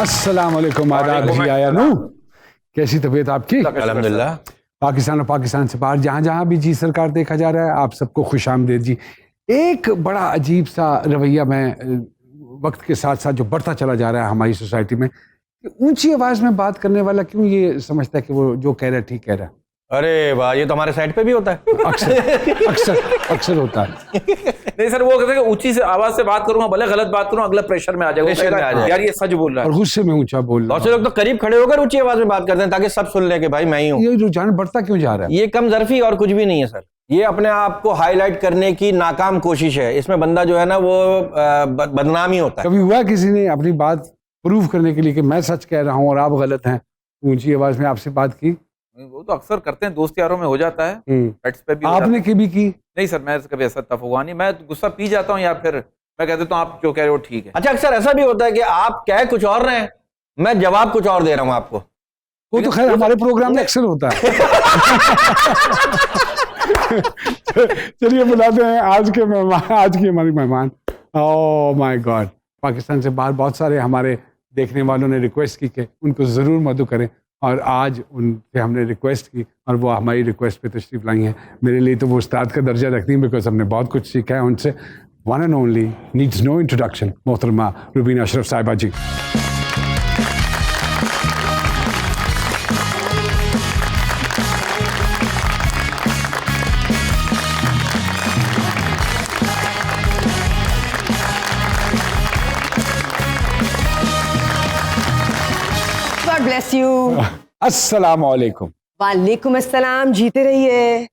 अस्सलाम वालेकुम, आदाब जी आया नू। कैसी तबीयत आपकी? अल्हम्दुलिल्लाह। पाकिस्तान और पाकिस्तान से बाहर जहाँ जहाँ भी जी सरकार देखा जा रहा है, आप सबको खुश आमदेद जी। एक बड़ा अजीब सा रवैया में वक्त के साथ साथ जो बढ़ता चला जा रहा है हमारी सोसाइटी में, ऊंची आवाज में बात करने वाला क्यों ये समझता है कि वो जो कह रहा है ठीक कह रहा है। अरे वाह, ये तो हमारे साइड पे भी होता है। अक्सर होता है। नहीं सर, वो कहते हैं कि ऊंची से आवाज से बात करूंगा, भले गलत बात करूंगा, अगला प्रेशर में आ जाएगा, प्रेशर में आ जाएगा। यार ये सच बोल रहा और है। गुस्से में ऊंचा बोल रहा बहुत से लोग तो करीब खड़े होकर ऊंची आवाज में बात करते हैं ताकि सब सुन ले कि भाई मैं ही हूँ। ये रुझान बढ़ता क्यों जा रहा है? ये कमजरफी और कुछ भी नहीं है सर, ये अपने आप को हाईलाइट करने की नाकाम कोशिश है। इसमें बंदा जो है ना वो बदनाम ही होता है। कभी हुआ किसी ने अपनी बात प्रूव करने के लिए कि मैं सच कह रहा हूँ और आप गलत हैं, ऊंची आवाज में आपसे बात की? वो तो अक्सर करते हैं, दोस्त यारों में हो जाता है, पेट्स पे भी हो जाता आपने है। कभी की? नहीं सर, मैं कभी ऐसा तफ हुआ नहीं। मैं गुस्सा पी जाता हूँ या फिर मैं कह देता हूँ आप जो कह रहे हो ठीक है। अच्छा, अक्सर ऐसा भी होता है कि आप कह कुछ और रहे हैं, मैं जवाब कुछ और दे रहा हूँ आपको। वो तो खैर हमारे प्रोग्राम में अक्सर होता है। चलिए बुलाते हैं आज के मेहमान, आज की हमारी मेहमान। ओह माय गॉड, पाकिस्तान से बाहर बहुत सारे हमारे देखने वालों ने रिक्वेस्ट की कि उनको ज़रूर मदद करें, और आज उनसे हमने रिक्वेस्ट की और वो हमारी रिक्वेस्ट पे तशरीफ़ लाई हैं। मेरे लिए तो वो उस्ताद का दर्जा रखती हैं, बिकॉज हमने बहुत कुछ सीखा है उनसे। One and only, needs no introduction, मोहतरमा रुबीना अशरफ साहिबा जी। God bless you. अस्सलाम वालेकुम। वालेकुम अस्सलाम, जीते रहिए।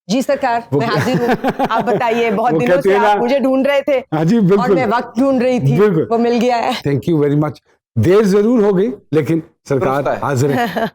जी सरकार, मैं हाजिर हूँ। आप बताइए, बहुत वो दिनों कहते से हैं ना- आप मुझे ढूंढ रहे थे। हाँ जी, बिल्कुल। और मैं वक्त ढूंढ रही थी, बिल्कुल। वो मिल गया है। Thank you very much. देर जरूर हो गई लेकिन सरकार हाजिर है।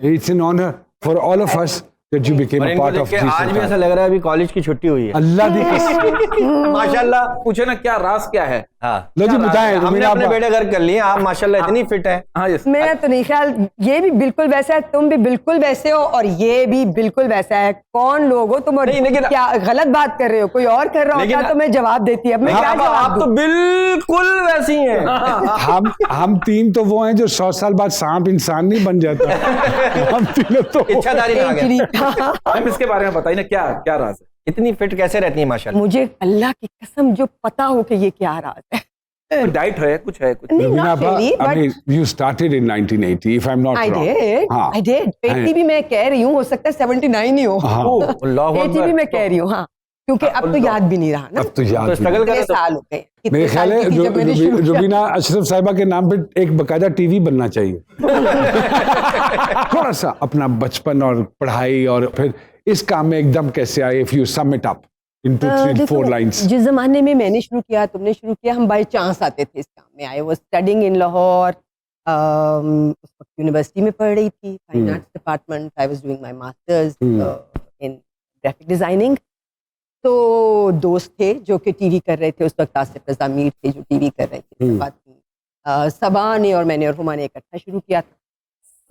It's an honour for all of us that you became और अ इनको पार्ट देख ऑफ के दिस। आज भी ऐसा लग रहा है अभी कॉलेज की छुट्टी हुई है। अल्लाह दी कसम। माशाल्लाह। पूछे ना क्या राज क्या है। हाँ, लो जी बताएं। हमने रुबीना अपने आप- बेटे घर कर लिए, आप माशाल्लाह इतनी फिट है। हाँ यस। मेरा तो नहीं ख्याल, ये भी बिल्कुल वैसा है, तुम भी बिल्कुल वैसे हो और ये भी बिल्कुल वैसा है। कौन लोग हो तुम? और नहीं, लेकिन- क्या गलत बात कर रहे हो? कोई और कर रहा लेकिन- होता तो मैं जवाब देती। अब मैं लेकिन क्या आप जवाब तो दूं? बिल्कुल वैसी हैं। हम तीन तो वो हैं जो 100 साल बाद सांप इंसान नहीं बन जाता। हम तीनों तो इच्छाधारी में आ गए। मैम इसके बारे में बताइए ना, क्या क्या राज है। इतनी फिट कैसे रहती है माशाल्लाह? मुझे अल्लाह की कसम जो पता हो कि ये क्या राज है। कोई डाइट है, कुछ है कुछ। नहीं, रुबीना not आपा, really, I but mean, you started in 1980 if I'm not I wrong. did. हाँ। I did. 80 भी मैं कह रही हूँ, हो सकता है 79 ही हो। हाँ। अल्लाह 80 अकबर। भी मैं कह रही हूँ, हाँ, क्योंकि अब तो याद भी नहीं रहा ना। अब तो याद तो नहीं। स्ट्रगल कितने करे तो साल हो गए? कितने मेरे साल ख्याल है की थी जब मैंने शुरू किया? रुबीना अशरफ साहिबा के नाम पे एक बकायदा टीवी बनना चाहिए। थोड़ा सा अपना बचपन और पढ़ाई और फिर इस काम में एकदम कैसे आए, if you sum it up into 3-4 lines. जिस जमाने में मैंने शुरू किया, तुमने शुरू किया, हम बाई चांस आते थे इस काम में। I was studying in Lahore, उस वक्त यूनिवर्सिटी में पढ़ रही थी, fine arts department. I was doing my masters in graphic designing. तो दोस्त थे जो कि टीवी कर रहे थे उस वक्त, आसिफ रजा मीर थे जो टीवी कर रहे थे। उसके बाद सबा ने और मैंने और हुमा ने इकट्ठा शुरू किया था।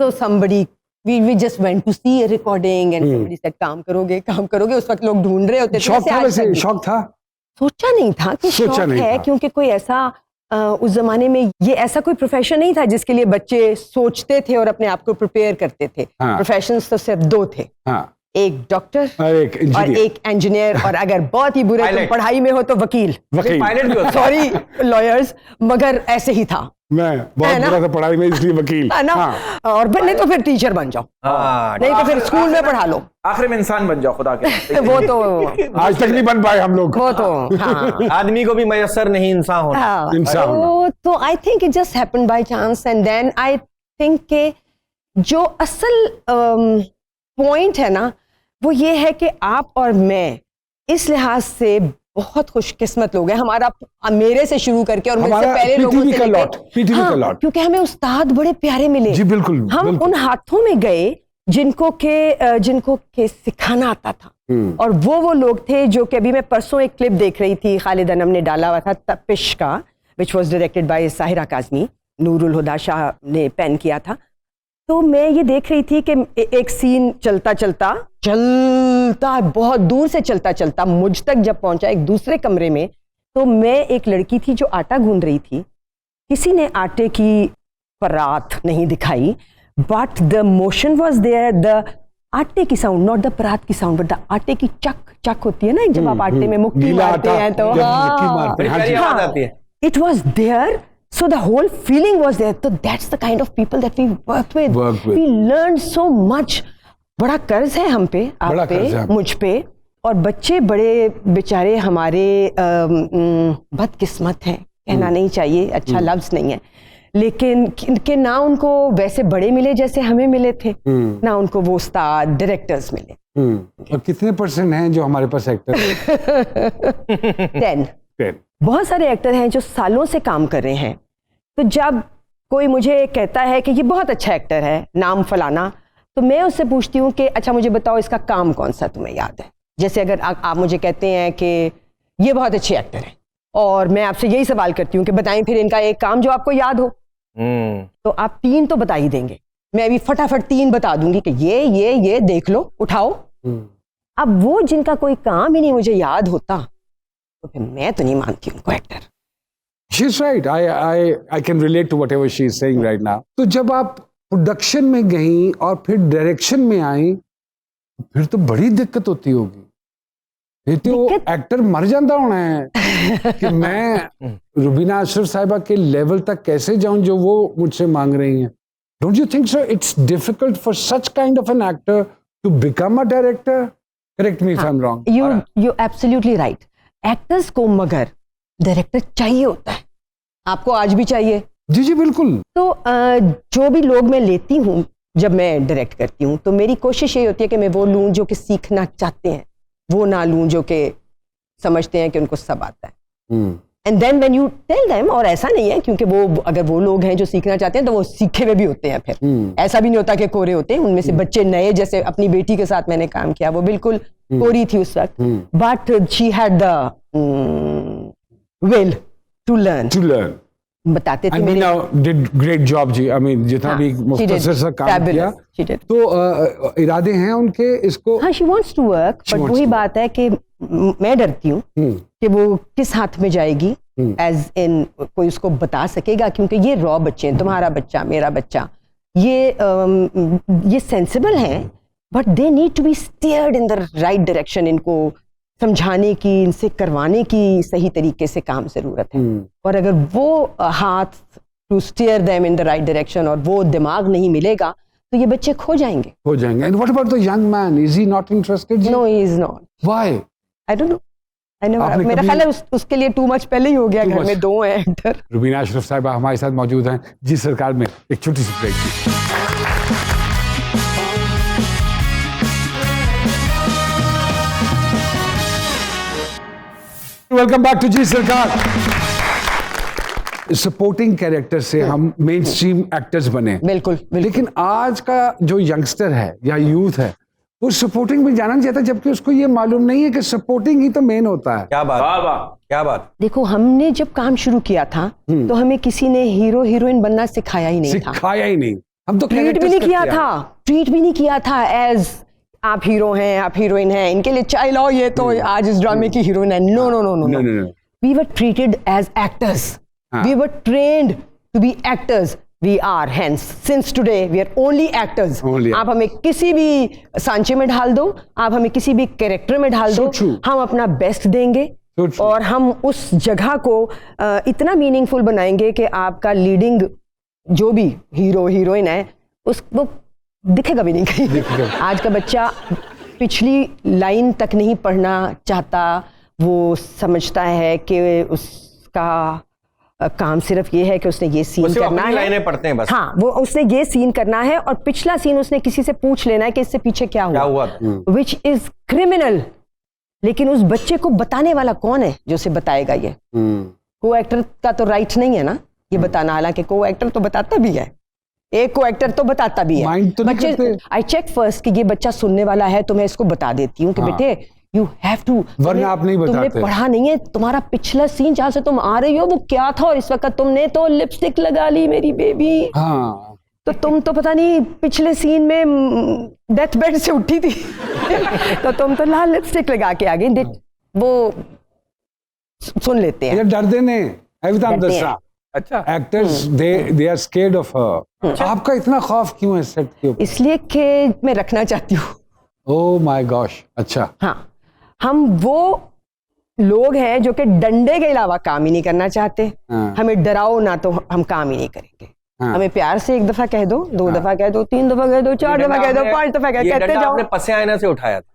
So somebody, we just went to see a recording and somebody said काम करोगे। उस वक्त लोग ढूंढ रहे होते थे। शौक जैसे था आज वैसे, तक भी। शौक था। सोचा नहीं था कि सोचा शौक नहीं है, था। क्योंकि कोई ऐसा उस जमाने में ये ऐसा कोई प्रोफेशन नहीं था जिसके लिए बच्चे सोचते थे और अपने आप को प्रिपेयर करते थे। हाँ। प्रोफेशंस तो सिर्फ दो थे, हाँ, एक डॉक्टर और एक और इंजीनियर। एक इंजीनियर, और अगर बहुत ही बुरे तुम Pilot। पढ़ाई में हो तो वकील। वकील। पायलट भी होता है। सॉरी लॉयर्स, मगर ऐसे ही था, मैं है बहुत ना? बुरा था पढ़ाई में, इसलिए वकील। है ना? हाँ। और फिर नहीं तो फिर टीचर बन जाओ, हाँ, नहीं तो फिर स्कूल में पढ़ा लो। आखिर में इंसान बन जाओ खुदा के। वो तो आज तक नहीं बन पाए हम लोग। वो तो हाँ। आदमी को भी मयसर नहीं इंसान होना। हाँ, इंसान तो I think it just happened by chance, and then I think के जो असल पॉइंट है ना, वो ये है कि आप और मैं इस लिहाज से बहुत खुशकिस्मत लोग हैं। हमारा मेरे से शुरू करके और मुझसे हमारा पहले लोगों PTV से का लेके- लॉट, PTV का लॉट। क्योंकि हमें उस्ताद बड़े प्यारे मिले। जी बिल्कुल हम बिल्कुल। उन हाथों में गए जिनको के सिखाना आता था, और वो लोग थे जो कि अभी मैं परसों एक क्लिप देख रही थी, खालिद अनम ने डाला हुआ था तपिश का, which was directed by Sahira Kazmi, Noorul Huda Shah ने पेन किया था। तो मैं ये देख रही थी कि एक सीन चलता चलता बहुत दूर से चलता मुझ तक जब पहुंचा एक दूसरे कमरे में, तो मैं एक लड़की थी जो आटा गूंद रही थी। किसी ने आटे की परात नहीं दिखाई, but the motion was there, the आटे की साउंड, नॉट द परात की साउंड, बट द आटे की चक चक होती है ना, जब आप आटे में मुक्की गीला मारते आटा हैं तो जब मुक्की मारते हैं, हाँ जी। आवाज आती है। It was there, so the whole feeling was there. So that's the kind of people that we worked with. We learned so much. बड़ा कर्ज है हम पे, बड़ा आप कर्ज है पे, मुझ पे, और बच्चे बड़े बेचारे हमारे बदकिस्मत हैं, कहना नहीं चाहिए, अच्छा लफ्ज नहीं है, लेकिन कि ना उनको वैसे बड़े मिले जैसे हमें मिले थे, ना उनको वो उस्ताद डायरेक्टर्स मिले। और कितने % हैं जो हमारे पास एक्टर? 10। बहुत सारे एक्टर हैं जो सालों से काम कर रहे हैं, तो जब कोई मुझे कहता है कि ये बहुत अच्छा एक्टर है, नाम फलाना, तो मैं उससे पूछती हूँ कि अच्छा मुझे बताओ इसका काम कौन सा तुम्हें याद है। जैसे अगर आप मुझे कहते हैं कि ये बहुत अच्छे एक्टर हैं, और मैं आपसे यही सवाल करती हूँ कि बताएं फिर इनका एक काम जो आपको याद हो, तो आप 3 तो बता ही देंगे, मैं भी फटाफट 3 बता दूंगी कि ये देख लो, उठाओ। अब वो जिनका कोई काम ही नहीं मुझे याद होता, तो फिर मैं तो नहीं मानती उनको actor. She's right. I can relate to whatever she is saying right now. तो जब आप प्रोडक्शन में गई और फिर डायरेक्शन में आई, फिर तो बड़ी दिक्कत होती होगी। ये तो एक्टर मर जाता होना है कि मैं रुबीना अशरफ साहिबा के लेवल तक कैसे जाऊं जो वो मुझसे मांग रही हैं। Don't you think so? It's difficult for such kind of an actor to become a director? Correct me if I'm wrong. You're absolutely right. Actors को मगर डायरेक्टर चाहिए होता है, आपको आज भी चाहिए। जी जी बिल्कुल। तो जो भी लोग मैं लेती हूँ जब मैं डायरेक्ट करती हूँ, तो मेरी कोशिश ये होती है कि मैं वो लूँ जो कि सीखना चाहते हैं, वो ना लूँ जो कि समझते हैं कि उनको सब आता है। And then when you tell them, और ऐसा नहीं है क्योंकि वो अगर वो लोग हैं जो सीखना चाहते हैं तो वो सीखे हुए भी होते हैं, फिर ऐसा भी नहीं होता कि कोरे होते हैं, उनमें से बच्चे नए, जैसे अपनी बेटी के साथ मैंने काम किया, वो बिल्कुल कोरी थी उस वक्त, but she had the will to learn. बताते थे मेरे, डिड ग्रेट जॉब जी। आई मीन जितना भी मुख्तसर सा काम किया, तो इरादे हैं उनके इसको। हाँ, she wants to work, but वही बात है कि मैं डरती हूँ कि वो किस हाथ में जाएगी, एज इन कोई उसको बता सकेगा, क्योंकि ये रॉ बच्चे हैं, तुम्हारा बच्चा, मेरा बच्चा, ये सेंसिबल हैं, but they need to be steered in the right direction. इनको समझाने की, इनसे करवाने की सही तरीके से काम जरूरत है, और अगर वो हाथ to steer them in the right direction और वो दिमाग नहीं मिलेगा, तो ये बच्चे खो जाएंगे। And what about the young man, is he not interested? No, he is not. Why? I don't know, मेरा ख्याल है उसके लिए टू मच पहले ही हो गया, घर में 2 हैं एक्टर। रुबीना अशरफ साहिबा हमारे साथ मौजूद हैं जी सरकार में। एक छोटी सी ब्रेक की। वेलकम बैक टू जी सरकार। सपोर्टिंग कैरेक्टर से हम मेन स्ट्रीम एक्टर्स बने, बिल्कुल। लेकिन आज का जो यंगस्टर है या यूथ है, वो सपोर्टिंग में जाना चाहता है, जबकि उसको ये मालूम नहीं है कि सपोर्टिंग ही तो मेन होता है। क्या बात, क्या बात। देखो, हमने जब काम शुरू किया था तो हमें किसी ने हीरो हीरोइन बनना सिखाया ही नहीं था, सिखाया ही नहीं। हम तो ट्रीट भी नहीं किया था, ट्रीट भी नहीं किया था एज आप हीरो हैं, आप हीरोइन हैं, इनके लिए चाय लाओ, ये तो आज इस ड्रामे की हीरोइन है। No no no no no, we were treated as actors, we were trained to be actors. We are hence since today we are only actors. आप हमें किसी भी सांचे में ढाल दो, आप हमें किसी भी कैरेक्टर में ढाल दो, हम अपना बेस्ट देंगे, और हम उस जगह को इतना मीनिंगफुल बनाएंगे कि आपका लीडिंग जो भी हीरो हीरोइन है उसको दिखेगा भी नहीं कहीं। आज का बच्चा पिछली लाइन तक नहीं पढ़ना चाहता, वो समझता है कि उसका काम सिर्फ ये है कि उसने ये सीन करना है, लाइनें पढ़ते हैं बस। हाँ, वो उसने ये सीन करना है, और पिछला सीन उसने किसी से पूछ लेना है कि इससे पीछे क्या हुआ, विच इज क्रिमिनल। लेकिन उस बच्चे को बताने वाला कौन है जो उसे बताएगा? ये को एक्टर का तो राइट नहीं है ना ये बताना, हालांकि को एक्टर तो बताता भी है, एक को एक्टर तो बताता भी है। तो बच्चे, आई चेक फर्स्ट कि ये बच्चा सुनने वाला है, तो मैं इसको बता देती हूँ कि बेटे यू हैव टू, वरना आप नहीं बताते। तुमने पढ़ा नहीं है, तुम्हारा पिछला सीन जहां से तुम आ रही हो वो क्या था, और इस वक्त तुमने तो लिपस्टिक लगा ली मेरी बेबी। हाँ, तो तुम तो पता नहीं पिछले सीन में डेथ बेड से उठी थी तो तुम तो लाल लिपस्टिक लगा के आ गई। वो सुन लेते हैं, डरते नहीं। अच्छा actors they are scared of her. आपका इतना खौफ क्यों है सेट के ऊपर? इसलिए कि मैं रखना चाहती हूँ। ओह माय गॉश, अच्छा। हाँ, हम वो लोग हैं जो कि डंडे के अलावा काम ही नहीं करना चाहते। हाँ। हमें डराओ ना तो हम काम ही नहीं करेंगे। हाँ। हमें प्यार से एक दफा कह दो, दो दफा कह दो, 3 दफा कह दो, 4 दफा कह दो, 5 दफा कह, कहते जाओ। आपने पसे आईना से उठाया था?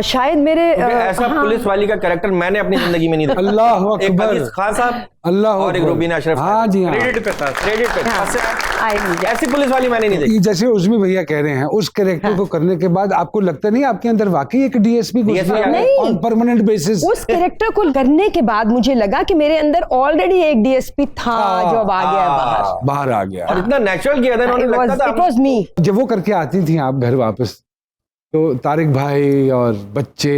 शायद मेरे क्योंकि ऐसा हाँ। पुलिस वाली का कैरेक्टर मैंने अपनी जिंदगी में नहीं देखा। अल्लाह एक अकबर, अजीज खान साहब अल्लाह और एक अकबर। रूबीना अशरफ। हाँ जी हाँ। क्रेडिट पे था। क्रेडिट पे हाँ। पसे- ऐसी पुलिस वाली मैंने नहीं देखी। ये जैसे उर्मी भैया कह रहे हैं, उस कैरेक्टर को करने के बाद आपको लगता नहीं आपके अंदर वाकई एक डीएसपी घुस DSP गया नहीं। On permanent basis? उस कैरेक्टर को करने के बाद मुझे लगा कि मेरे अंदर ऑलरेडी एक डीएसपी था जो अब आ गया है बाहर। बाहर आ गया। और इतना नेचुरल किया था इन्होंने, लगता इट था वाज मी। जब वो करके आती थी आप घर वापस, तो तारिक भाई और बच्चे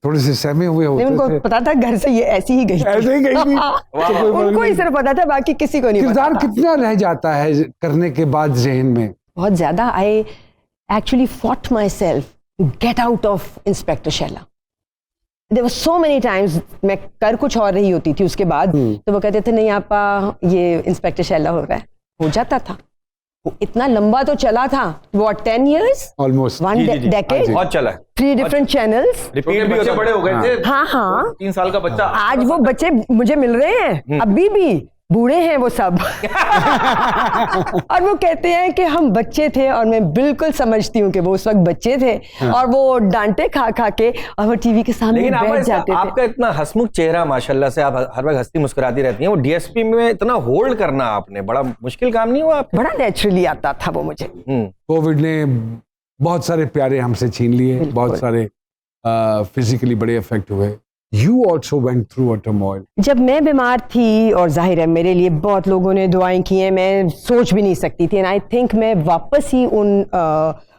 थोड़े से सहमे हुए होते उनको थे? पता था घर से ये ऐसी ही गई थी। ऐसे ही गई थी? तो कोई उनको मतलब ही सिर्फ पता था, बाकी किसी को नहीं पता किरदार था। कितना रह जाता है करने के बाद जहन में? बहुत ज्यादा। I actually fought myself to get out of inspector Shaila. There were so many times मैं कर कुछ और रही होती थी उसके बाद, तो वो कहते थे नहीं आपा ये इंस्पेक्टर शैला हो रहा है। हो जाता था। वो इतना लंबा तो चला था, व्हाट 10 years, ऑलमोस्ट। 1 decade, बहुत चला है। 3 different channels। रिपीट भी बच्चे होता बड़े हो गए थे। हाँ हाँ, 3 साल का बच्चा आज वो बच्चे मुझे मिल रहे हैं, अभी भी बूढ़े हैं वो सब। और वो कहते हैं कि हम बच्चे थे, और मैं बिल्कुल समझती हूँ कि वो उस वक्त बच्चे थे, और वो डांटे खा खा के और वो टीवी के सामने लेकिन बैठ जाते थे। आपका इतना हंसमुख चेहरा माशाल्लाह से, आप हर वक्त हंसती मुस्कुराती रहती हैं। वो डीएसपी में इतना होल्ड करना आपने बड़ा मुश्किल काम नहीं हुआ आपको? बड़ा नेचुरली आता था वो मुझे। कोविड ने बहुत सारे प्यारे हमसे छीन लिए, बहुत सारे फिजिकली बड़े इफेक्ट हुए। You also went through a turmoil. जब मैं बीमार थी, और जाहिर है मेरे लिए बहुत लोगों ने दुआएं की हैं, मैं सोच भी नहीं सकती थी। एंड आई थिंक मैं वापस ही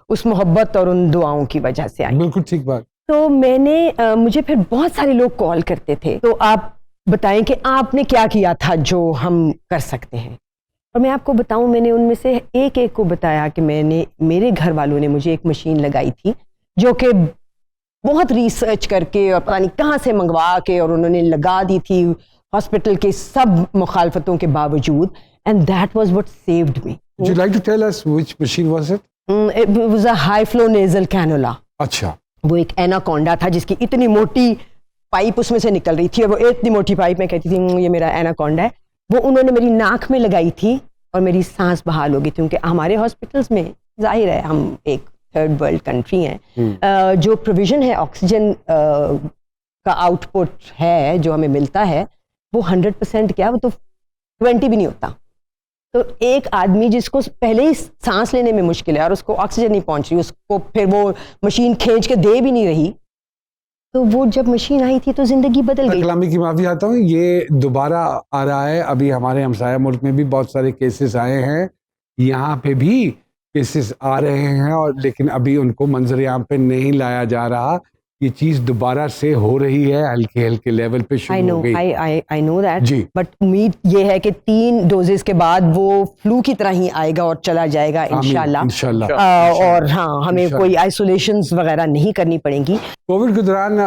उस मोहब्बत और उन दुआओं की वजह से आई। बिल्कुल ठीक बात। तो मैंने मुझे फिर बहुत सारे लोग कॉल करते थे, तो आप बताएं कि आपने क्या किया था जो हम कर सकते हैं। और मैं आपको बताऊं, मैंने उनमें से एक एक को बताया कि मेरे घर वालों ने मुझे एक मशीन लगाई थी जो कि बहुत रिसर्च करके और पता नहीं कहाँ से मंगवा के और उन्होंने लगा दी थी हॉस्पिटल के सब मुखालफतों के बावजूद, and that was what saved me. Would you like to tell us which machine was it? It was a high flow nasal cannula. अच्छा। वो एक एनाकोंडा था जिसकी इतनी मोटी पाइप उसमें से निकल रही थी, और वो इतनी मोटी पाइप में कहती थी ये मेरा एनाकोंडा है। वो उन्होंने मेरी नाक में लगाई थी और मेरी सांस बहाल हो गई थी, क्योंकि हमारे हॉस्पिटल्स में जाहिर है हम एक थर्ड वर्ल्ड कंट्री हैं, जो प्रोविजन है ऑक्सीजन का आउटपुट है जो हमें मिलता है वो 100% क्या, वो तो 20 भी नहीं होता। तो एक आदमी जिसको पहले ही सांस लेने में मुश्किल है और उसको ऑक्सीजन नहीं पहुंच रही, उसको फिर वो मशीन खींच के दे भी नहीं रही, तो वो जब मशीन आई थी तो जिंदगी बदल गई। कलामी की माफी आता हूँ, ये दोबारा आ रहा है। अभी हमारे हमसाया मुल्क में भी बहुत सारे केसेस आए हैं, यहाँ पे भी केसेस आ रहे हैं, और लेकिन अभी उनको मंजर आम पे नहीं लाया जा रहा। ये चीज दोबारा से हो रही है, हल्के हल्के लेवल पे शुरू हो गई। आई नो दैट जी। बट उम्मीद ये है कि 3 डोजेस के बाद वो फ्लू की तरह ही आएगा और चला जाएगा इंशाल्लाह। इंशाल्लाह। और हाँ, हमें कोई आइसोलेशंस वगैरह नहीं करनी पड़ेंगी। कोविड के दौरान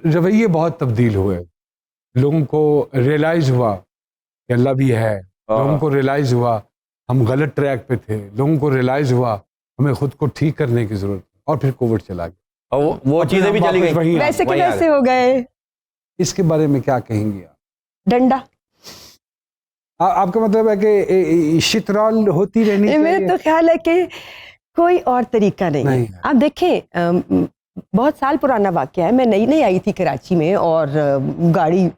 रवैये बहुत तब्दील हुए, लोगों को रियलाइज हुआ कि अल्लाह भी है, लोगों को रियलाइज हुआ हम गलत ट्रैक पे थे, लोगों को रियलाइज हुआ हमें खुद को ठीक करने की जरूरत, और फिर कोविड चला गया और वो चीजें भी चली गई। वैसे के वैसे हो गए। इसके बारे में क्या कहेंगे आप? डंडा। आपका मतलब है कि शितरॉल होती रहनी चाहिए? मेरा तो ख्याल है कि कोई और तरीका नहीं है। आप देखें, बहुत साल पुराना वाकया है, मैं नई आई थी कराची में, और गाड़ी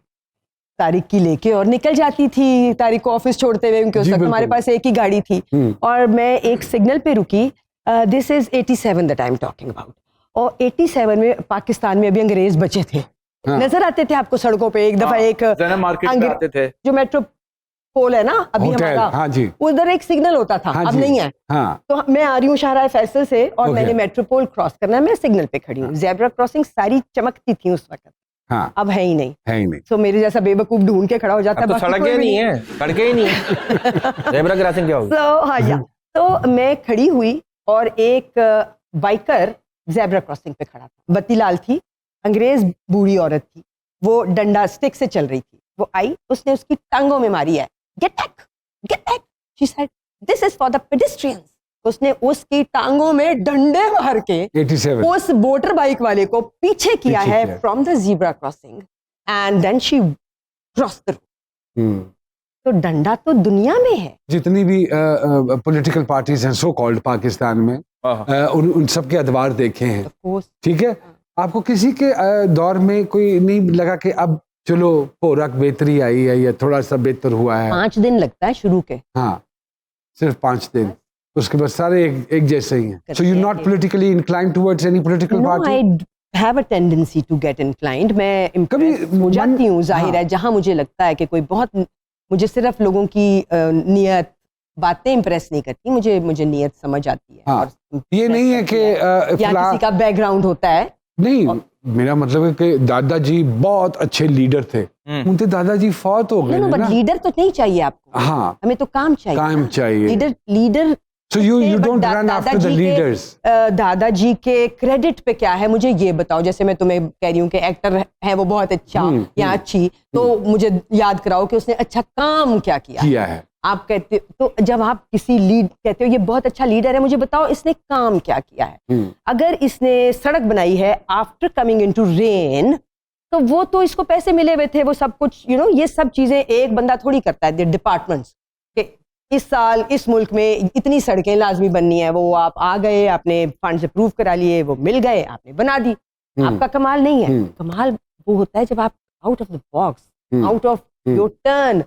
तारिक की लेके और निकल जाती थी, तारिक को ऑफिस छोड़ते हुए, क्योंकि उस वक्त हमारे पास एक ही गाड़ी थी, और मैं एक सिग्नल पे रुकी। This is 87 that I am talking about. और 87 में पाकिस्तान में अभी अंग्रेज बचे थे, नजर आते थे आपको सड़कों पे। एक दफा एक मार्केट में आते थे, जो मेट्रोपोल है ना अभी हमारा, हाँ जी, उधर एक सिग्नल होता था, अब नहीं है। तो मैं आ रही हूँ शाहराह फैसल से, और मैंने मेट्रोपोल क्रॉस करना है, मैं सिग्नल पे खड़ी हूँ। ज़ेब्रा क्रॉसिंग सारी चमकती थी उस वक्त, अब है ही नहीं। तो मेरे जैसा बेवकूफ ढूंढ के खड़ा हो जाता है। तो सड़कें नहीं है, सड़कें ही नहीं है, ज़ेब्रा क्रॉसिंग क्या होगी? तो मैं खड़ी हुई, और एक बाइकर ज़ेब्रा क्रॉसिंग पे खड़ा था, बत्ती लाल थी, अंग्रेज बूढ़ी औरत थी, वो डंडा स्टिक से चल रही थी। वो आई, उसने उसकी टांगों में मारी है, get back. She said, this is for the pedestrians. उसने उसकी टांगों में डंडे मार के 87 उस मोटर बाइक वाले को पीछे किया पीछे है किया। From the zebra crossing and then she cross the road. तो डंडा तो दुनिया में है। जितनी भी पॉलिटिकल पार्टीज हैं सो कॉल्ड पाकिस्तान में, उन सब के अदवार देखे हैं, Of course, ठीक है। आपको किसी के दौर में कोई नहीं लगा कि अब चलो पोरक बेहतरी आई है या थोड़ा सा बेहतर हुआ है? 5 दिन लगता है शुरू के। हाँ, सिर्फ 5 दिन, उसके बाद सारे एक जैसे ही हैं। करते सो यू हैं नॉट कि- politically inclined towards any political No, party? I have a tendency to get inclined. मैं कभी impressed हो मन- जाती हूँ, जाहिर हाँ। है, जहाँ मुझे लगता है कि कोई बहुत, मुझे सिर्फ लोगों की नियत बातें इम्प्रेस नहीं करती, मुझे नियत समझ आती है। हाँ, और ये नहीं है कि या किसी का बैकग्राउंड होता है। नहीं, मेरा मतलब है कि दादाजी बहुत अच्छे लीडर थे, उनके दादाजी फौत हो गए नो, बट ना। लीडर तो नहीं चाहिए आपको, हाँ, हमें तो काम चाहिए। काम चाहिए। Leader so you but don't run after the दादाजी के- लीडर्स। दादाजी के क्रेडिट पे क्या है मुझे ये बताओ। जैसे मैं तुम्हें कह रही हूँ कि एक्टर है वो बहुत अच्छा या अच्छी, तो मुझे याद कराओ कि उसने अच्छा काम क्या किया। किया है। आप कहते तो जब आप किसी लीड कहते हो ये बहुत अच्छा लीडर है, मुझे बताओ इसने काम क्या किया है। अगर इसने सड़क बनाई है आफ्टर कमिंग इनटू रेन, तो वो तो इसको पैसे मिले हुए थे, वो सब कुछ ये सब चीजें एक बंदा थोड़ी करता है। डिपार्टमेंट्स के इस साल इस मुल्क में इतनी सड़कें लाजमी बननी है, वो आप आ गए, आपने फंड अप्रूव करा लिए, वो मिल गए, आपने बना दी। आपका कमाल नहीं है। कमाल वो होता है जब आप out of the box, out of your turn,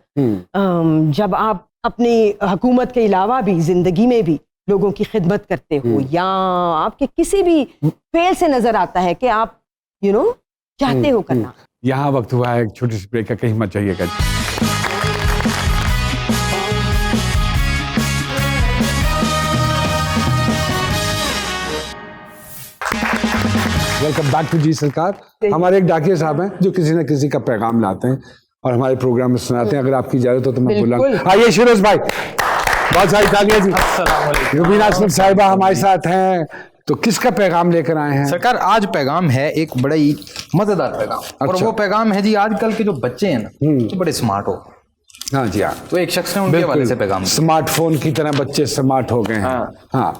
जब आप अपनी हुकूमत के अलावा भी जिंदगी में भी लोगों की खिदमत करते हो, या आपके किसी भी फेल से नजर आता है कि आप चाहते हो करना। यहाँ वक्त हुआ है एक छोटी सी ब्रेक का, कहीं मत जाइएगा। वेलकम बैक टू जी सरकार। हमारे एक डाकिया साहब हैं जो किसी न किसी का पैगाम लाते हैं और हमारे प्रोग्राम में सुनाते हैं। अगर आपकी इजाजत हो तो मैं बिल्कुल। बोलूँगा। आइए शिरोज भाई, बहुत सारी तालियां जी। रुबीना असलम साहिबा हमारे साथ हैं, तो किसका पैगाम लेकर आए हैं? सरकार आज पैगाम है एक बड़ा ही मजेदार पैगाम। और अच्छा। वो पैगाम है जी, आजकल के जो बच्चे हैं ना वो बड़े स्मार्ट हो। हाँ जी हाँ, तो एक शख्स ने उनके हवाले से पैगाम दिया। स्मार्टफोन की तरह बच्चे स्मार्ट हो गए हैं। हाँ,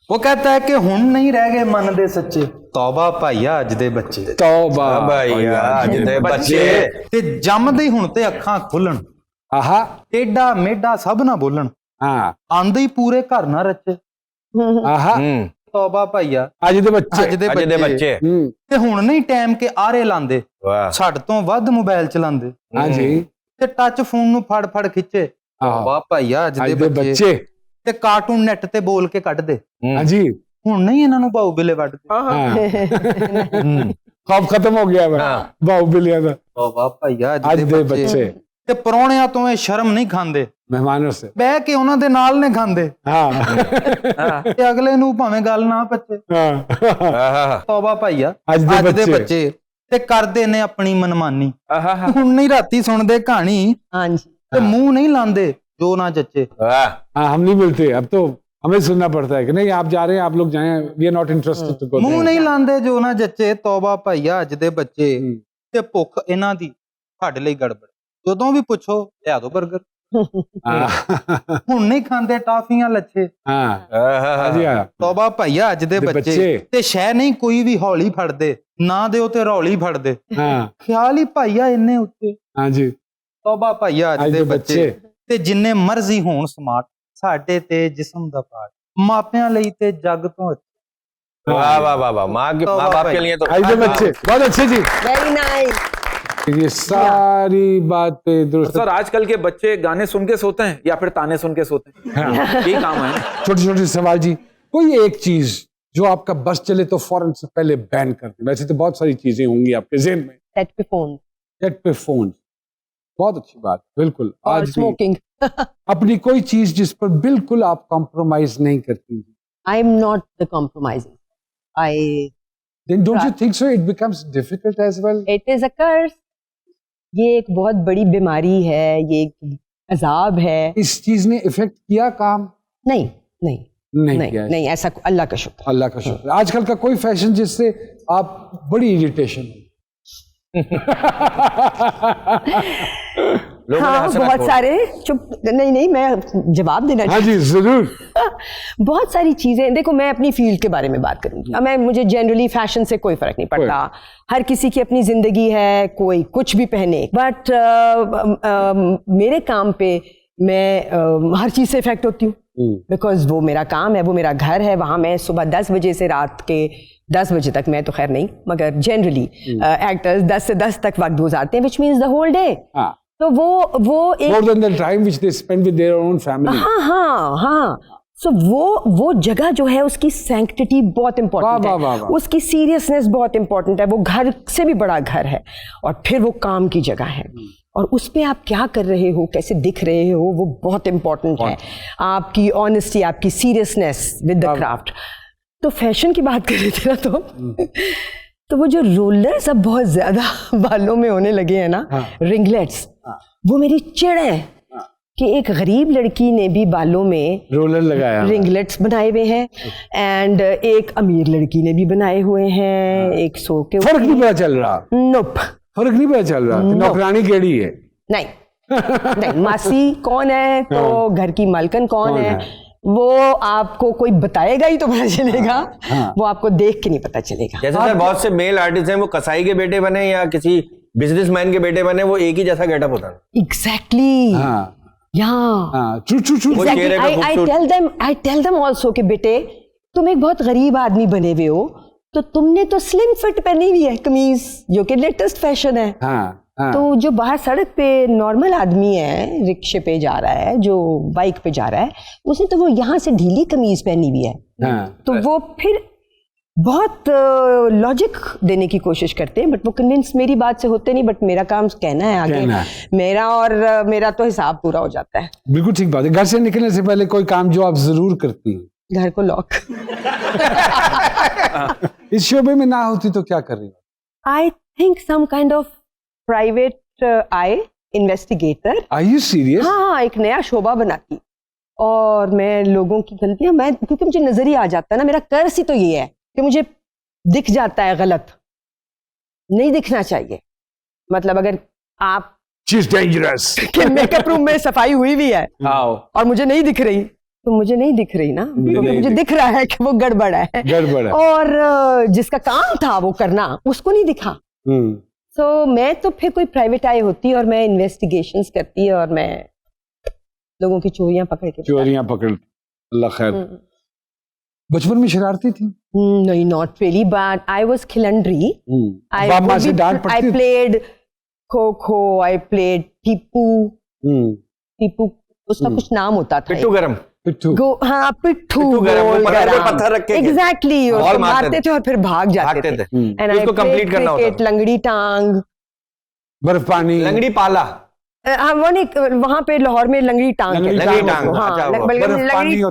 वो कहता है कि हुण नहीं रह गए मन दे सच्चे, तौबा भाईया अज दे बच्चे, तौबा भैया आज दे बच्चे ते जमदे ही हुण ते अखां खुलण, आहा, टेढ़ा मेढ़ा सब ना बोलण, हाँ, आंदे ही पूरे घर ना रचे, आहा, तौबा भाईया आज दे बच्चे। अज दे ਅੱਜ ਦੇ ਬੱਚੇ ते हुण नहीं टाइम के आरे लांदे, ਵਾਹ छड़ तो वध मोबाइल चलांदे, हाँ जी, ते टच फोन नु फड़ फड़ खिच्चे, आहो, तौबा भाईया अज आज दे दे बच्चे, बच्चे। ਤੇ ਕਾਰਟੂਨ ਨੈਟ ਤੇ ਬੋਲ ਕੇ ਕੱਢ ਦੇ। हाँ जी, ਹੁਣ ਨਹੀਂ ਇਹਨਾਂ ਨੂੰ ਬਾਹੂ ਬਿਲੇ ਵੱਢਦੇ। हाँ, खौफ खत्म हो गया है बाहुबलिया का। ਓ ਵਾਹ ਭਈਆ आज ਅੱਜ दे ਦੇ बच्चे ਬੱਚੇ ਤੇ ਪਰੌਣਿਆਂ ਤੋਂ ਇਹ ਸ਼ਰਮ ਨਹੀਂ ਖਾਂਦੇ, मेहमानों से। ਬਹਿ ਕੇ ਉਹਨਾਂ ਦੇ ਨਾਲ ਨੇ ਖਾਂਦੇ, हाँ, ਤੇ ਅਗਲੇ ਨੂੰ ਭਾਵੇਂ ਗੱਲ ਨਾ ਪੱਚੇ। हाँ, ਆਹਾ ਤੌਬਾ ਭਈਆ ਅੱਜ ਦੇ ਅੱਜ ਦੇ ਬੱਚੇ। ਬੱਚੇ ਤੇ ਕਰਦੇ ਨੇ ਆਪਣੀ ਮਨਮਾਨੀ, ਆਹਾ ਹੁਣ ਨਹੀਂ ਰਾਤੀ ਸੁਣਦੇ ਕਹਾਣੀ हाँ जी, ਤੇ ਮੂੰਹ ਨਹੀਂ ਲਾਂਦੇ ਜੋ ਨਾ ਜੱਚੇ। ਵਾਹ हाँ, हम नहीं मिलते अब तो, हमें सुनना पड़ता है कि नहीं आप जा रहे हैं, आप लोग जाएं, we are not interested to go. ਮੂੰਹ ਨਹੀਂ ਲਾਂਦੇ ਜੋ ਨਾ ਜੱਚੇ, ਤੌਬਾ ਭਈਆ ਅੱਜ ਦੇ ਬੱਚੇ ਤੇ ਭੁੱਖ ਇਹਨਾਂ ਦੀ ਸਾਡੇ ਲਈ ਗੜਬੜ, ਜਦੋਂ ਵੀ ਪੁੱਛੋ ਲਿਆ ਦੋ 버ਗਰ, ਹੁਣ ਨਹੀਂ ਖਾਂਦੇ ਟਾਫੀਆਂ ਲੱਛੇ। हाँ, ਆਹਾ हाँ जी, हाँ, ਤੌਬਾ ਭਈਆ ਅੱਜ ਦੇ ਦੇ ਬੱਚੇ ਬੱਚੇ। ਤੇ ਸ਼ੈ ਨਹੀਂ ਕੋਈ ਵੀ ਹੌਲੀ ਫੜਦੇ, ਨਾ ਦਿਓ ਤੇ ਰੌਲੀ ਫੜਦੇ, हाँ, ਖਿਆਲ ਹੀ ਭਾਈਆ ਇੰਨੇ ਉੱਚੇ। हाँ जी, ਤੌਬਾ ਭਈਆ ਅੱਜ ਦੇ ਬੱਚੇ ਤੇ ਜਿੰਨੇ ਮਰਜ਼ੀ ਹੋਣ ਸਮਾਰਟ, ਸਾਡੇ ਤੇ ਜਿਸਮ ਦਾ ਪਾਰਟ, ਮਾਪਿਆਂ ਲਈ ਤੇ ਜੱਗ ਤੋਂ ਅੱਛੇ। वाह वाह वाह वाह माँ बाप के लिए तो आज दे बच्चे बहुत अच्छे जी। Very nice. ये सारी बातें दुरुस्त। सर आजकल के बच्चे गाने सुन के सोते हैं या फिर ताने सुन के सोते हैं? यही काम है। छोटे छोटे सवाल जी, कोई एक चीज जो आपका बस चले तो फौरन से पहले बैन कर दें। वैसे तो बहुत सारी चीजें होंगी आपके ज़हन में। सेट पे फोन नेट पे फोन, बहुत अच्छी बात, बिल्कुल। और आज भी स्मोकिंग। अपनी कोई चीज जिस पर बिल्कुल आप कॉम्प्रोमाइज नहीं करती, I am not the compromising. I then don't you think so it becomes difficult as well? It is a curse. ये एक बहुत बड़ी बीमारी है, ये एक अजाब है। इस चीज ने इफेक्ट किया काम? नहीं नहीं नहीं नहीं किया। नहीं, ऐसा अल्लाह का शुक्र। अल्लाह का शुक्र। आजकल का कोई फैशन जिससे आप बड़ी इरिटेशन लोगों ने हाँ हंसना बहुत छोड़ सारे चुप नहीं मैं जवाब देना हाँ जी जरूर। बहुत सारी चीजें देखो, मैं अपनी फील्ड के बारे में बात करूंगी। अब मुझे जनरली फैशन से कोई फर्क नहीं पड़ता, हर किसी की अपनी जिंदगी है, कोई कुछ भी पहने, बट मेरे काम पे मैं हर चीज से इफेक्ट होती हूँ, बिकॉज वो मेरा काम है, वो मेरा घर है। वहाँ मैं सुबह 10 बजे से रात के 10 बजे तक, मैं तो खैर नहीं, मगर जनरली एक्टर्स 10 से 10 तक वक्त गुजारते हैं, which means the whole day. तो वो एक more than the time which they spend with their own family। हाँ सो वो जगह जो है उसकी सैंक्टिटी बहुत इंपॉर्टेंट है, वाह। उसकी सीरियसनेस बहुत इंपॉर्टेंट है, वो घर से भी बड़ा घर है, और फिर वो काम की जगह है, और उस पे आप क्या कर रहे हो, कैसे दिख रहे हो, वो बहुत इंपॉर्टेंट है। आपकी ऑनेस्टी, आपकी सीरियसनेस विद द क्राफ्ट। तो फैशन की बात कर रहे थे ना, तो वो जो रोलर्स अब बहुत ज्यादा बालों में होने लगे हैं ना, रिंगलेट्स, वो मेरी चिढ़ है कि एक गरीब लड़की ने भी बालों में रोलर लगाया, रिंगलेट्स बनाए हुए हैं, एंड एक अमीर लड़की ने भी बनाए हुए हैं। एक सो के फर्क नहीं पता चल रहा, नोप फर्क नहीं पता चल रहा, नौकरानी केड़ी है। नहीं मासी कौन है, तो घर की मालकन कौन है, वो आपको कोई बताएगा ही तो पता चलेगा, वो आपको देख के नहीं पता चलेगा। जैसे सर बहुत से मेल आर्टिस्ट हैं, वो कसाई के बेटे बने या किसी बिजनेसमैन के बेटे बने, वो एक ही जैसा गेटअप होता है। एग्जैक्टली, वो चेहरे पे खूबसूरत। आई टेल देम आल्सो कि बेटे तुम एक बहुत गरीब आदमी बने हुए हो, तो तुमने तो स्लिम फिट पहनी हुई है कमीज, जो कि लेटेस्ट फैशन है। तो जो बाहर सड़क पे नॉर्मल आदमी है, रिक्शे पे जा रहा है, जो बाइक पे जा रहा है, उसने तो वो यहाँ से ढीली कमीज पहनी हुई है। तो वो फिर बहुत लॉजिक देने की कोशिश करते हैं, बट वो कन्विंस मेरी बात से होते नहीं, बट मेरा काम कहना है आगे, मेरा तो हिसाब पूरा हो जाता है। बिल्कुल ठीक बात है। घर से निकलने से पहले कोई काम जो आप जरूर करती हैं? घर को लॉक। इस शोबे में ना होती तो क्या कर रही? I think some kind of private I investigator. Are you serious? हाँ, एक नया शोबा बनाती, और मैं लोगों की गलतियां, क्योंकि मुझे नजर ही आ जाता है ना, मेरा कर्ज ही तो ये है कि मुझे दिख जाता है गलत, नहीं दिखना चाहिए। मतलब अगर आप डेंजरस कि मेकअप रूम में सफाई हुई भी है और मुझे नहीं दिख रही, तो मुझे नहीं दिख रही ना, क्योंकि मुझे दिख रहा है कि वो गड़बड़ है, और जिसका काम था वो करना, उसको नहीं दिखा। तो मैं तो फिर कोई प्राइवेट आई होती और मैं इन्वेस्टिगेशंस करती, और मैं लोगों की चोरियां पकड़। अल्लाह खैर। बचपन में शरारती थी? नहीं, not really, but I was खिलंडरी। I played kho kho, I played टीपू, उसका कुछ नाम होता था, पिट्ठू गरम, पिट्ठू पत्थर रख के एग्जैक्टली, उसको मारते थे और फिर भाग जाते थे। एंड आई कंप्लीट करना होता था। लंगड़ी टांग, बर्फ पानी, लंगड़ी पाला। वो नहीं, वहाँ पे लाहौर में लंगड़ी टांग, लंगड़ी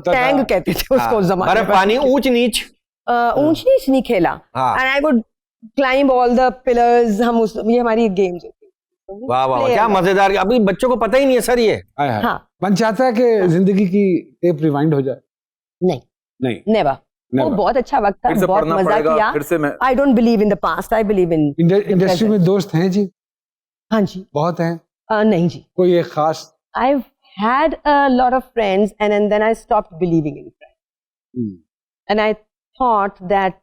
टैंग कहते थे उसको उस जमाने में। बर्फ पानी, ऊंच नीच नहीं खेला। And I would climb all the pillars. ये हमारी गेम्स होती। वाह वाह, क्या मजेदार। अभी बच्चों को पता ही नहीं है सर ये। हाँ, मन चाहता है कि जिंदगी की टेप रिवाइंड हो जाए? नहीं, नेवर। वो बहुत अच्छा वक्त था, बहुत मजा किया। I don't believe in the past, I believe in industry में दोस्त हैं जी? हाँ जी, बहुत हैं। नहीं जी, कोई एक खास? I've had a lot of friends, and then I stopped believing in friends. And I thought that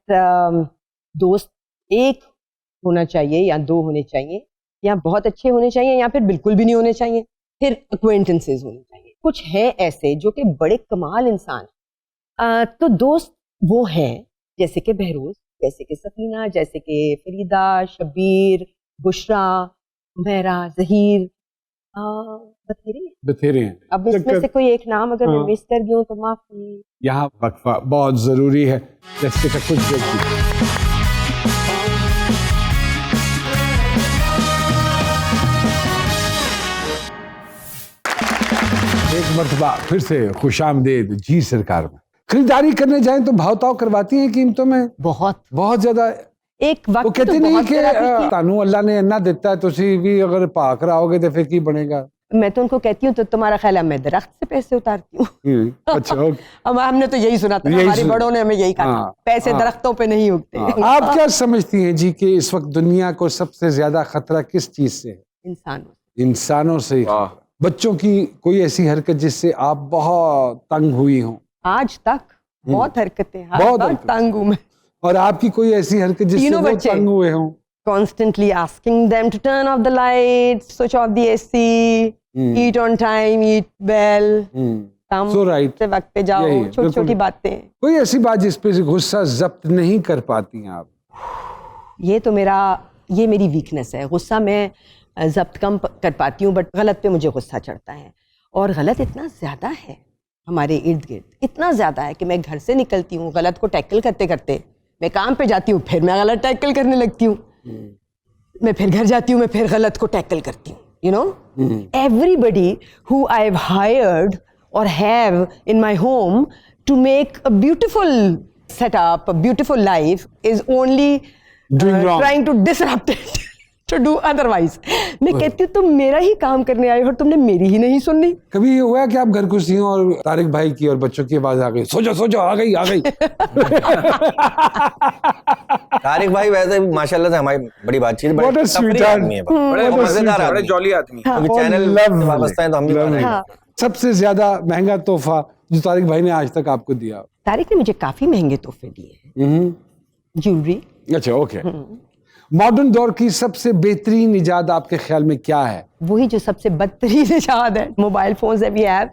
दोस्त एक होना चाहिए या दो होने चाहिए, या बहुत अच्छे होने चाहिए या फिर बिल्कुल भी नहीं होने चाहिए, फिर acquaintances होने चाहिए। कुछ हैं ऐसे जो कि बड़े कमाल इंसान, तो दोस्त वो हैं जैसे कि बहरोज, जैसे कि सफीना, जैसे कि फरीदा, शबीर, बुशरा, मेरा, जहीर, बथेरे हैं। अब इसमें से कोई एक नाम अगर मैं मिस कर गई हूं तो माफी। यहाँ वक्फा बहुत जरूरी है। Let's take a quick break. एक मर्तबा फिर से खुशामदीद जी सरकार में। खरीदारी करने जाएं तो भाव ताव करवाती हैं कीमतों में? बहुत ज्यादा। एक वक्त वो कहते नहीं कि तानू अल्लाह ने अन्ना देता है, तुसी भी अगर भाग रहोगे तो फिर की बनेगा। मैं तो उनको कहती हूँ, तो तुम्हारा ख्याल है मैं दरख्त से पैसे उतारती हूँ? अच्छा, हमने तो यही सुना था, हमारे बड़ों ने हमें यही कहा, पैसे दरख्तों पे नहीं उगते। आप क्या समझती हैं जी कि इस वक्त दुनिया को सबसे ज्यादा खतरा किस चीज से है? इंसानों से। इंसानों से ही वाह। बच्चों की कोई ऐसी हरकत जिससे आप बहुत तंग हुई हो? आज तक बहुत हरकतें, हर बहुत बार हरकत। तंग हूं मैं। और आपकी कोई ऐसी हरकत जिससे तीनों वो बच्चे। तंग हुए हो? Constantly asking them to turn off the lights, switch off the AC, eat on time, eat well. काम So right. से वक्त पे जाओ, यही है, छोटी छोटी बिल्कुल। बातें। कोई ऐसी बात जिस पे गुस्सा जब्त नहीं कर पाती हैं आप? ये मेरी वीकनेस है। गुस्सा मैं जब्त कम कर पाती हूँ, बट गलत पे मुझे गुस्सा चढ़ता है। और गलत इतना ज़्यादा है हमारे इर्द गिर्द, इतना ज़्यादा है कि मैं घर से निकलती हूँ गलत को टैकल करते करते, मैं काम पे जाती हूँ फिर मैं गलत टैकल करने लगती हूँ, मैं फिर घर जाती हूँ मैं फिर गलत को टैकल करती हूँ। You know, everybody who I have hired or have in my home to make a beautiful setup, a beautiful life is only Doing wrong. trying to disrupt it to do otherwise. मैं कहती हूँ तुम मेरा ही काम करने आए हो और तुमने मेरी ही नहीं सुननी। कभी ये हुआ कि आप घर घुसी हो और तारिक भाई की और बच्चों की आवाज आ गई, सो जाओ आ गई तारिक भाई वैसे माशाल्लाह से हमारी बड़ी बातचीत, बड़े What a तफरीह sweetheart. आदमी है, बड़े What a मजेदार है, sweetheart. बड़े जॉली आदमी है। क्योंकि Oh, चैनल lovely. से वाबस्ता है तो हम भी बता रहे हैं। हाँ। सबसे ज्यादा महंगा तोहफा जो तारिक भाई ने आज तक आपको दिया? तारिक ने मुझे काफी महंगे तोहफे दिए हैं, ज्वेलरी। अच्छा, ओके। मॉडर्न दौर की सबसे बेहतरीन इजाद आपके ख्याल में क्या है? वही जो सबसे बदतरीन इजाद है, mobile phones that we have,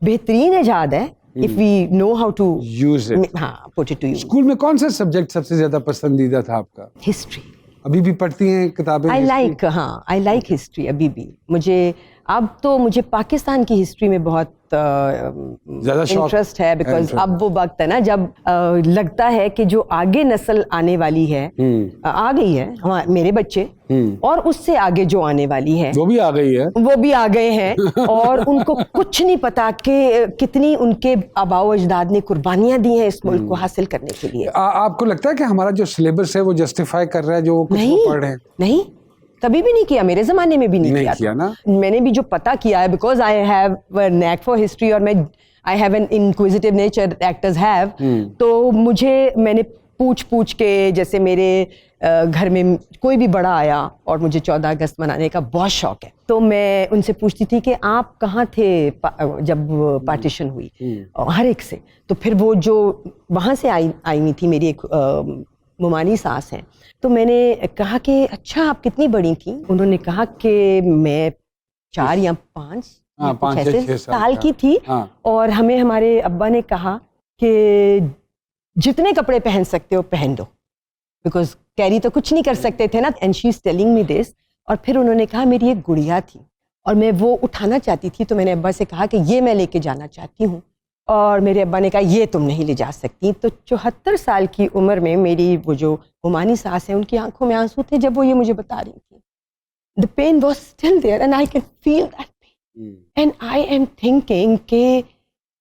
बेहतरीन इजाद है if we know how to use it. हाँ, put it to use. School में कौन सा सब्जेक्ट सबसे ज्यादा पसंदीदा था आपका? हिस्ट्री। अभी भी पढ़ती हैं किताबें? आई history? लाइक, हाँ, आई लाइक हिस्ट्री अभी भी। मुझे पाकिस्तान की हिस्ट्री में बहुत ज्यादा शौक इंटरेस्ट है, बिकॉज interest। अब वो वक्त है ना जब लगता है कि जो आगे नस्ल आने वाली है, आ गई है, मेरे बच्चे और उससे आगे जो आने वाली है वो भी आ गई है। वो भी आ गए हैं और उनको कुछ नहीं पता कि कितनी उनके आबाओ अजदाद ने कुर्बानियां दी हैं इस मुल्क को हासिल करने के लिए। आपको लगता है कि हमारा जो सिलेबस है वो जस्टिफाई कर रहा है जो कुछ वो पढ़ रहे हैं? नहीं, कभी भी नहीं किया, मेरे जमाने में भी नहीं किया ना। मैंने भी जो पता किया है, because I have knack for history और I have an inquisitive nature, actors have, तो मैंने पूछ के, जैसे मेरे घर में कोई भी बड़ा आया और मुझे 14 अगस्त मनाने का बहुत शौक है, तो मैं उनसे पूछती थी कि आप कहाँ थे जब पार्टीशन हुई, हर एक से। तो फिर वो जो वहाँ से आई हुई थी, मेरी एक मुमानी सास हैं, तो मैंने कहा कि अच्छा आप कितनी बड़ी थी? उन्होंने कहा कि मैं 4 या 5 6 साल की थी। और हमें हमारे अब्बा ने कहा कि जितने कपड़े पहन सकते हो पहन दो, बिकॉज कैरी तो कुछ नहीं कर सकते थे ना। And she is telling me this. और फिर उन्होंने कहा मेरी एक गुड़िया थी और मैं वो उठाना चाहती थी, तो मैंने अब्बा से कहा कि ये मैं लेके जाना चाहती हूँ, और मेरे अब्बा ने कहा ये तुम नहीं ले जा सकती। तो 74 साल की उम्र में मेरी वो जो हुमानी सास है, उनकी आंखों में आंसू थे जब वो ये मुझे बता रही थी। The pain was still there and I can feel that pain and I am thinking कि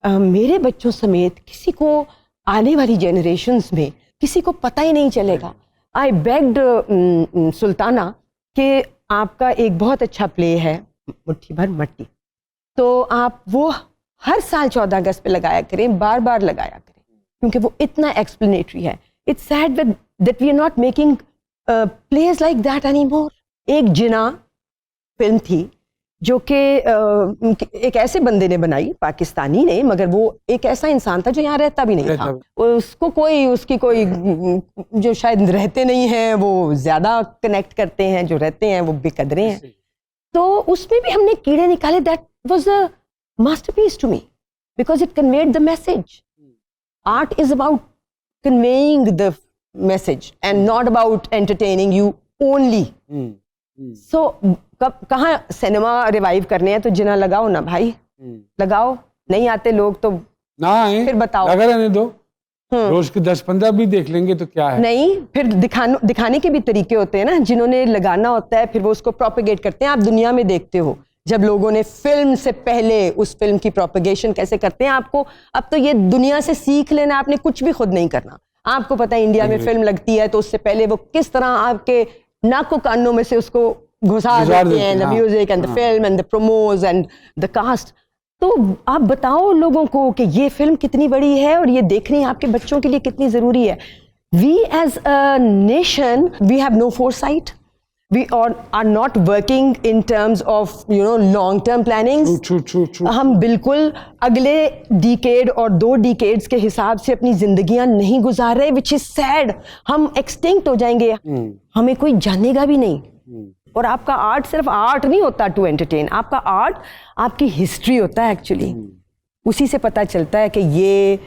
मेरे बच्चों समेत किसी को आने वाली जनरेशन्स में किसी को पता ही नहीं चलेगा। आई बेग्ड सुल्ताना कि आपका एक बहुत अच्छा प्ले है मुट्ठी भर मट्टी, तो आप वो हर साल 14 अगस्त पे लगाया करें, बार बार लगाया करें, क्योंकि वो इतना एक्सप्लेनेटरी है। It's sad that we are not making place like that anymore. एक जिना फिल्म थी जो कि एक ऐसे बंदे ने बनाई, पाकिस्तानी ने, मगर वो एक ऐसा इंसान था जो यहाँ रहता भी नहीं था। उसको उसकी कोई जो शायद रहते नहीं हैं वो ज्यादा कनेक्ट करते हैं, जो रहते हैं वो बेकदरे हैं। तो उसमें भी हमने कीड़े निकाले। That was a masterpiece to me because it conveyed the message. Art is about conveying the message and not about entertaining you only. So कहाँ सिनेमा रिवाइव करने हैं तो जिना लगाओ ना भाई, लगाओ। नहीं आते लोग तो ना आए, फिर बताओ, लगा रहने दो। रोज के 10-15 भी देख लेंगे तो क्या है। नहीं, फिर दिखाने के भी तरीके होते हैं ना, जिन्होंने लगाना होता है फिर वो उसको प्रोपेगेट करते हैं। आप दुनिया में देखते हो जब लोगों ने फिल्म से पहले उस फिल्म की प्रोपेगेशन कैसे करते हैं। आपको अब तो ये दुनिया से सीख लेना, आपने कुछ भी खुद नहीं करना। आपको पता है इंडिया में फिल्म लगती है तो उससे पहले वो किस तरह आपके नाकों कानों में से उसको घुसा देते हैं, the music and the film and the promos and the cast. तो आप बताओ लोगों को कि ये फिल्म कितनी बड़ी है और ये देखनी आपके बच्चों के लिए कितनी जरूरी है। We as a nation we have no foresight, we are not working in terms of long term plannings. True. हम बिल्कुल अगले डिकेड और 2 डिकेड्स के हिसाब से अपनी जिंदगियां नहीं गुजार रहे, विच इज सैड. हम एक्सटिंक्ट हो जाएंगे, हमें कोई जानेगा भी नहीं. और आपका आर्ट सिर्फ आर्ट नहीं होता टू एंटरटेन, आपका आर्ट आपकी हिस्ट्री होता है एक्चुअली. उसी से पता चलता है कि ये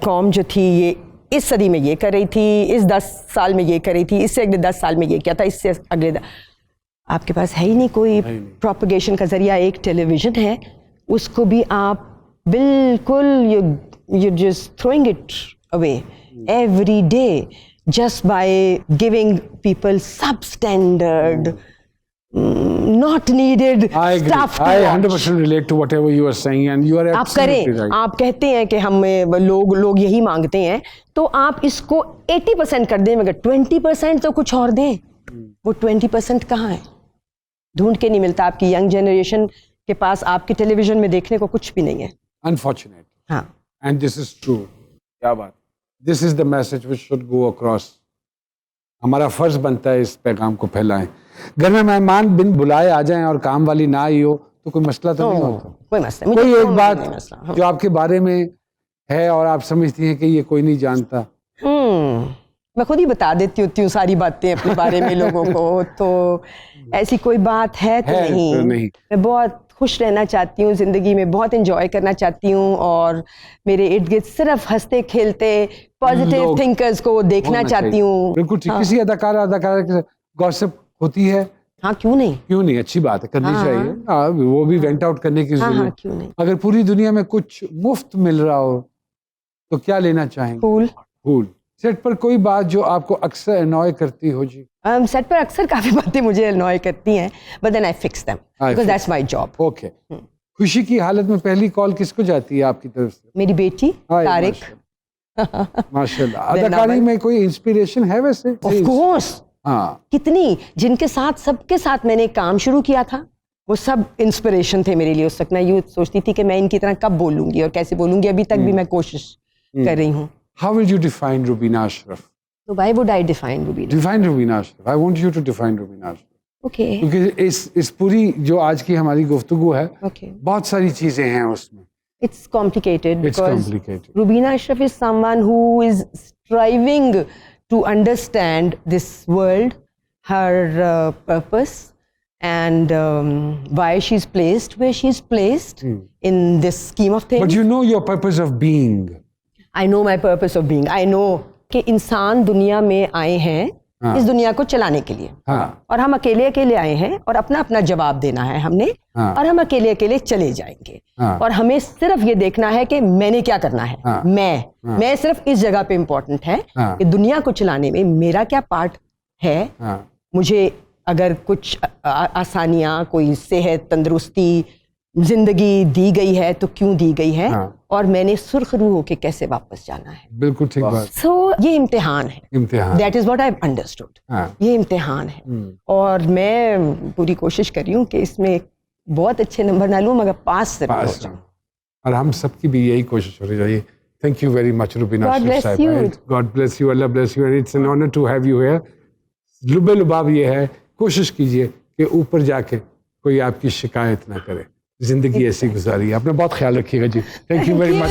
कौम जो थी ये इस सदी में ये कर रही थी, इस 10 साल में ये कर रही थी, इससे अगले 10 साल में ये क्या था, इससे अगले आपके पास है ही नहीं कोई प्रोपगेशन का जरिया. एक टेलीविजन है, उसको भी आप बिल्कुल you just throwing it away every day just by giving people substandard, not needed I agree. stuff to I watch. 100% relate to whatever you are saying, and you are आप absolutely करें, right. आप कहते हैं कि हमें लोग यही मांगते हैं, तो आप इसको 80% कर दें, मगर 20% तो कुछ और दें. वो 20% कहाँ है? ढूंढ के नहीं मिलता. आपकी यंग जनरेशन के पास आपके टेलीविजन में देखने को कुछ भी नहीं है. Unfortunately. हाँ. And this is true. क्या बात. This is the message which should go across. हमारा फर्ज बनता है इस पैगाम को फैलाएं. घर में मेहमान बिन बुलाए आ जाएं और काम वाली ना आई हो तो कोई मसला तो नहीं होता. कोई मसला मुझे कोई तो एक नहीं बात मसला. हाँ. जो आपके बारे में है और आप समझती हैं कि ये कोई नहीं जानता. मैं खुद ही बता देती होती हूँ सारी बातें अपने बारे में लोगों को, तो ऐसी कोई बात है तो नहीं. मैं बहुत खुश रहना चाहती हूँ ज़िंदगी में, बहुत एंजॉय करना चाहती हूँ, और मेरे इर्द गिर्द सिर्फ हंसते खेलते पॉजिटिव थिंकर्स को देखना चाहती हूँ. बिल्कुल ठीक. किसी अदाकारा के गॉसिप होती है. हाँ, क्यों नहीं, अच्छी बात है, करनी चाहिए. वो भी वेंट आउट करने की जरूरत है. क्यों नहीं. अगर पूरी दुनिया में कुछ मुफ्त मिल रहा हो तो क्या लेना चाहेंगे? फूल. सेट पर कोई बात जो आपको अक्सर अनॉय करती हो जी? सेट पर अक्सर काफी बातें मुझे अनॉय करती हैं, but then I fix them because that's my job. Okay. खुशी की हालत में पहली कॉल किसको जाती है आपकी तरफ से? मेरी बेटी तारिक. माशाल्लाह. अदाकारी में कोई इंस्पिरेशन है वैसे? Of course. हाँ. कितनी, जिनके साथ सबके साथ मैंने काम शुरू किया था, वो सब इंस्पिरेशन थे मेरे लिए. उस वक्त मैं यूँ सोचती थी कि मैं इनकी तरह कब बोलूंगी और कैसे बोलूंगी. अभी तक भी मैं कोशिश कर रही हूँ. How will you define Rubina Ashraf? So why would I define Rubina? Define Rubina Ashraf. I want you to define Rubina Ashraf. Okay. क्योंकि इस पूरी जो आज की हमारी गुफ्तगू है, Okay. बहुत सारी चीजें हैं उसमें. It's complicated It's because complicated. Rubina Ashraf is someone who is striving to understand this world, her purpose, and why she's placed where she's placed in this scheme of things. But you know your purpose of being. I know my purpose of being. I know कि इंसान दुनिया में आए हैं इस दुनिया को चलाने के लिए. हाँ. और हम अकेले अकेले आए हैं और अपना अपना जवाब देना है हमने. हाँ. और हम अकेले अकेले चले जाएंगे. हाँ. और हमें सिर्फ ये देखना है कि मैंने क्या करना है. हाँ. मैं सिर्फ इस जगह पे इम्पोर्टेंट है कि दुनिया को चलाने में मेरा क्या पार्ट है. मुझे अगर कुछ आसानियां, कोई सेहत, तंदुरुस्ती, जिंदगी दी गई है तो क्यों दी गई है. और मैंने सुर्ख रूह होके कैसे वापस जाना है. बिल्कुल ठीक बात. सो ये इम्तिहान है. That is what I understood. ये इम्तिहान है. और मैं पूरी कोशिश कर रही हूँ कि इसमें बहुत अच्छे नंबर ना लूँ, मगर पास जरूर हो जाऊँ. और हम सबकी भी यही कोशिश होनी चाहिए. Thank you very much, Rubina God bless Ashraf. you. God bless you. Allah bless you. And it's an honor to have you here. लुबे लुबाब ये है, कोशिश कीजिए कि ऊपर जाके कोई आपकी शिकायत ना करे. जिंदगी ऐसी गुजारी. आपने बहुत ख्याल रखिएगा जी. Thank you very much.